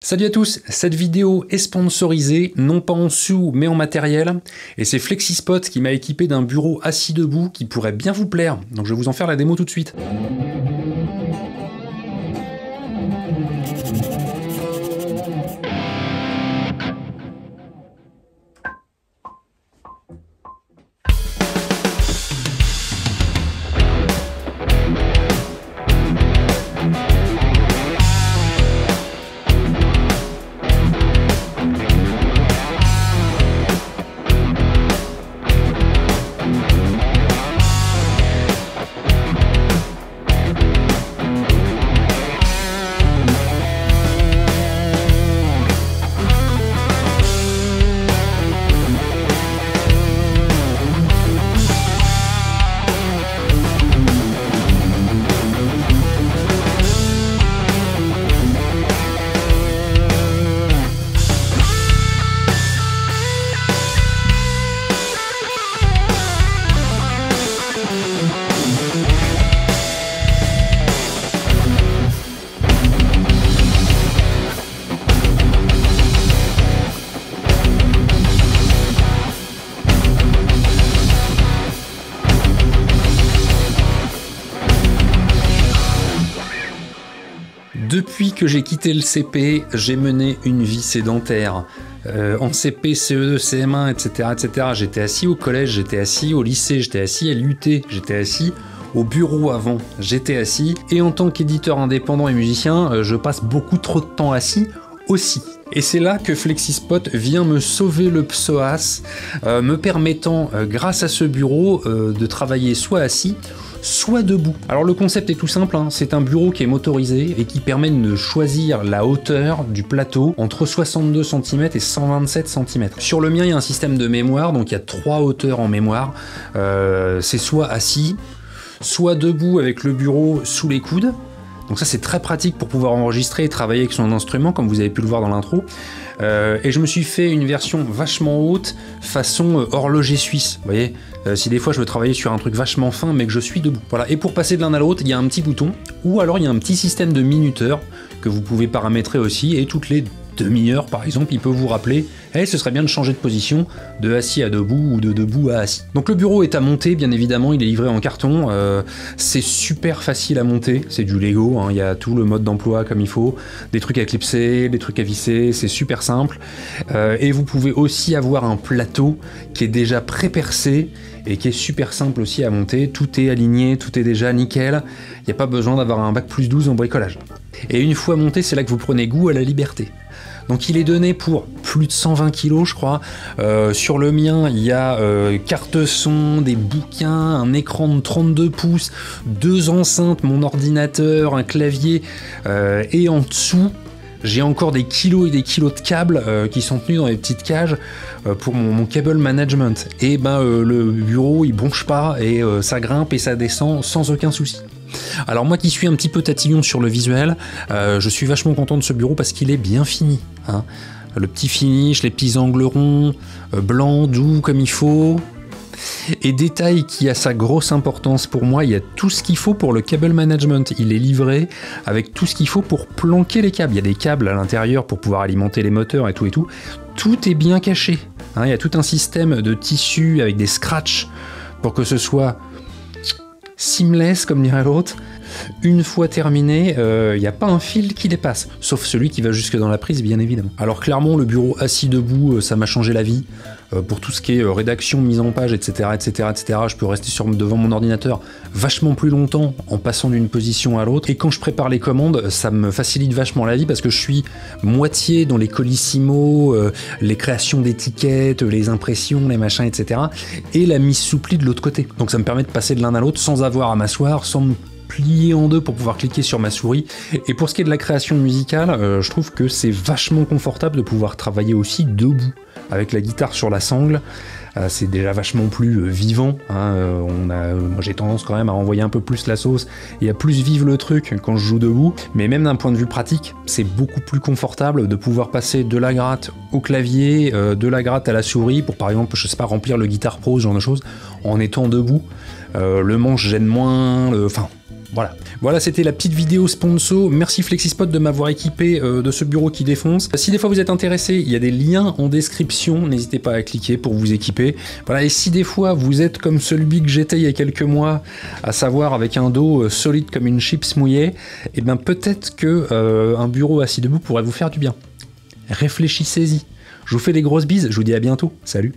Salut à tous, cette vidéo est sponsorisée, non pas en sous mais en matériel, et c'est Flexispot qui m'a équipé d'un bureau assis debout qui pourrait bien vous plaire, donc je vais vous en faire la démo tout de suite. Depuis que j'ai quitté le CP, j'ai mené une vie sédentaire. En CP, CE2, CM1, etc., etc., j'étais assis au collège, j'étais assis au lycée, j'étais assis à l'UT, j'étais assis au bureau avant, j'étais assis. Et en tant qu'éditeur indépendant et musicien, je passe beaucoup trop de temps assis aussi. Et c'est là que Flexispot vient me sauver le psoas, me permettant, grâce à ce bureau, de travailler soit assis, soit debout. Alors le concept est tout simple, hein. C'est un bureau qui est motorisé et qui permet de choisir la hauteur du plateau entre 62 cm et 127 cm. Sur le mien, il y a un système de mémoire, donc il y a 3 hauteurs en mémoire. C'est soit assis, soit debout avec le bureau sous les coudes. Donc ça c'est très pratique pour pouvoir enregistrer et travailler avec son instrument, comme vous avez pu le voir dans l'intro. Et je me suis fait une version vachement haute, façon horloger suisse, vous voyez. Si des fois je veux travailler sur un truc vachement fin mais que je suis debout. Voilà. Et pour passer de l'un à l'autre, il y a un petit bouton, ou alors il y a un petit système de minuteur que vous pouvez paramétrer aussi, et toutes les demi-heures par exemple, il peut vous rappeler hey, ce serait bien de changer de position de assis à debout ou de debout à assis. Donc le bureau est à monter, bien évidemment, il est livré en carton, c'est super facile à monter, c'est du Lego, hein, il y a tout le mode d'emploi comme il faut, des trucs à clipser, des trucs à visser, c'est super simple, et vous pouvez aussi avoir un plateau qui est déjà pré-percé et qui est super simple aussi à monter, tout est aligné, tout est déjà nickel, il n'y a pas besoin d'avoir un bac+12 en bricolage. Et une fois monté, c'est là que vous prenez goût à la liberté. Donc il est donné pour plus de 120 kg je crois. Sur le mien, il y a carte son, des bouquins, un écran de 32 pouces, 2 enceintes, mon ordinateur, un clavier, et en dessous, j'ai encore des kilos et des kilos de câbles qui sont tenus dans des petites cages pour mon cable management. Et ben le bureau il bronche pas et ça grimpe et ça descend sans aucun souci. Alors moi qui suis un petit peu tatillon sur le visuel, je suis vachement content de ce bureau parce qu'il est bien fini, hein. Le petit finish, les petits angles ronds, blanc, doux comme il faut. Et détail qui a sa grosse importance pour moi, il y a tout ce qu'il faut pour le cable management. Il est livré avec tout ce qu'il faut pour planquer les câbles. Il y a des câbles à l'intérieur pour pouvoir alimenter les moteurs et tout et tout. Tout est bien caché, hein. Il y a tout un système de tissu avec des scratchs pour que ce soit seamless comme dirait l'autre. Une fois terminé, il n'y a pas un fil qui dépasse, sauf celui qui va jusque dans la prise bien évidemment. Alors clairement le bureau assis debout, ça m'a changé la vie. Pour tout ce qui est rédaction, mise en page, etc., etc., etc., je peux rester devant mon ordinateur vachement plus longtemps en passant d'une position à l'autre. Et quand je prépare les commandes, ça me facilite vachement la vie parce que je suis moitié dans les colissimo, les créations d'étiquettes, les impressions, les machins, etc., et la mise sous pli de l'autre côté. Donc ça me permet de passer de l'un à l'autre sans avoir à m'asseoir, sans me plier en deux pour pouvoir cliquer sur ma souris. Et pour ce qui est de la création musicale, je trouve que c'est vachement confortable de pouvoir travailler aussi debout avec la guitare sur la sangle. C'est déjà vachement plus vivant, hein. Moi j'ai tendance quand même à envoyer un peu plus la sauce et à plus vivre le truc quand je joue debout, mais même d'un point de vue pratique, c'est beaucoup plus confortable de pouvoir passer de la gratte au clavier, de la gratte à la souris pour par exemple, je sais pas, remplir le Guitar Pro, ce genre de choses, en étant debout. Le manche gêne moins, enfin Voilà, c'était la petite vidéo sponsor. Merci FlexiSpot de m'avoir équipé de ce bureau qui défonce. Si des fois vous êtes intéressé, il y a des liens en description, n'hésitez pas à cliquer pour vous équiper. Voilà, et si des fois vous êtes comme celui que j'étais il y a quelques mois, à savoir avec un dos solide comme une chips mouillée, et bien peut-être que un bureau assis debout pourrait vous faire du bien. Réfléchissez-y. Je vous fais des grosses bises, je vous dis à bientôt. Salut.